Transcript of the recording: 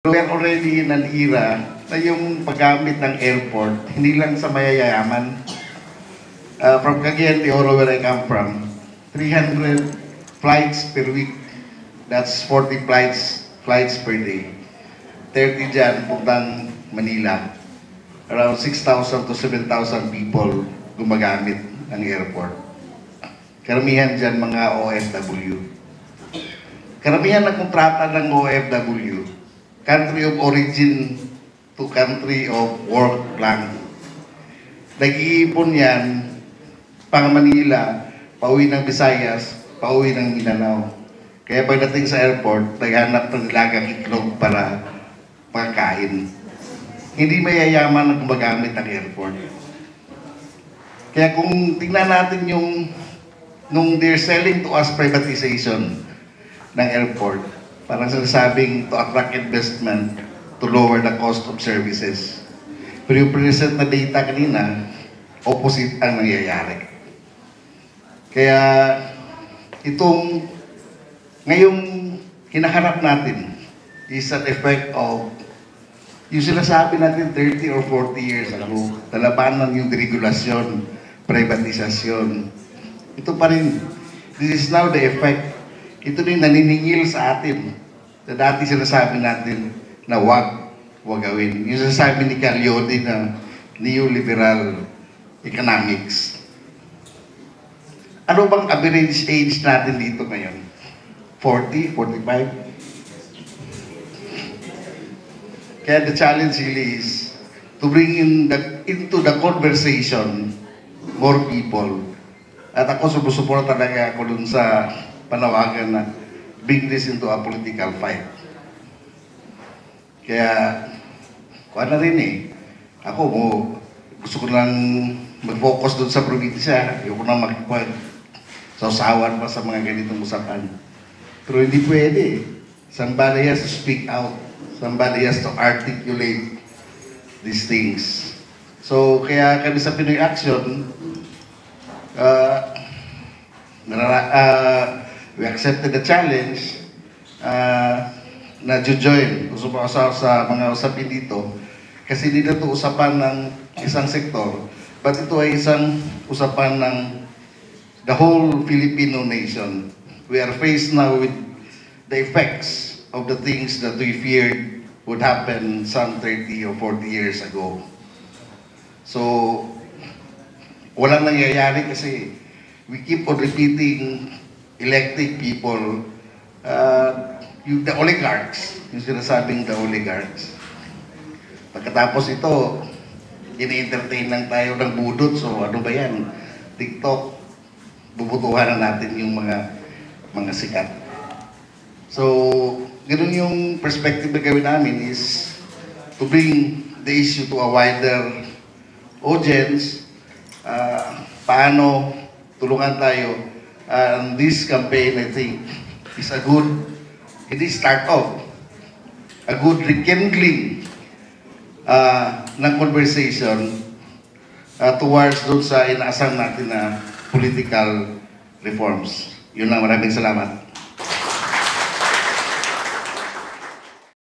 We are already in an era na yung paggamit ng airport, hindi lang sa mayayaman. From Cagayan de Oro, where I come from, 300 flights per week. That's 40 flights per day. 30 dyan, puntang Manila. Around 6,000 to 7,000 people gumagamit ng airport. Karamihan dyan mga OFW. Karamihan na kontrata ng OFW, country of origin to country of work lang. Nag-iipon yan, pang Manila, pauwi ng Visayas, pauwi ng Mindanao. Kaya pagdating sa airport, naghanap ng nilagang itlog para pagkain. Hindi mayayaman na gumagamit ng airport. Kaya kung tingnan natin yung nung they're selling to us privatization ng airport, parang sinasabing to attract investment to lower the cost of services. Pero yung present na data kanina, opposite ang nangyayari. Kaya itong ngayong hinaharap natin is an effect of yung sinasabi natin 30 or 40 years ago, talabanan yung deregulasyon, privatisasyon. Ito pa rin. This is now the effect. Ito din naniningil sa atin. Na dati sinasabi natin na wag gawin. Yung sinasabi ni Cagliodi na neoliberal economics. Ano bang average age natin dito ngayon? 40, 45? Kaya the challenge really is to bring into the conversation more people. At ako sumusuporta talaga ako dun sa panawagan na bring this into a political fight. Kaya, kuha na rin eh. Ako, gusto ko lang mag-focus doon sa probinsya. Ayoko na makipag-sausawan pa sa mga ganitong usapan. Pero hindi pwede. Somebody has to speak out. Somebody has to articulate these things. So, kaya kami sa Pinoy Action, we accepted the challenge na join. Gusto mo sa mga usapin dito kasi hindi na ito usapan ng isang sektor, but ito ay isang usapan ng the whole Filipino nation. We are faced now with the effects of the things that we feared would happen some 30 or 40 years ago. So, walang nangyayari kasi we keep on repeating elected people, the oligarchs, yung sinasabing the oligarchs. Pagkatapos ito, ini-entertain lang tayo ng budot, so ano ba yan? TikTok, bubutuhan na natin yung mga sikat. So, ganoon yung perspective na gawin namin is to bring the issue to a wider audience, paano tulungan tayo. This campaign, I think, is a good, start off, a good rekindling ng conversation towards doon sa inaasam natin na political reforms. Yun lang, maraming salamat.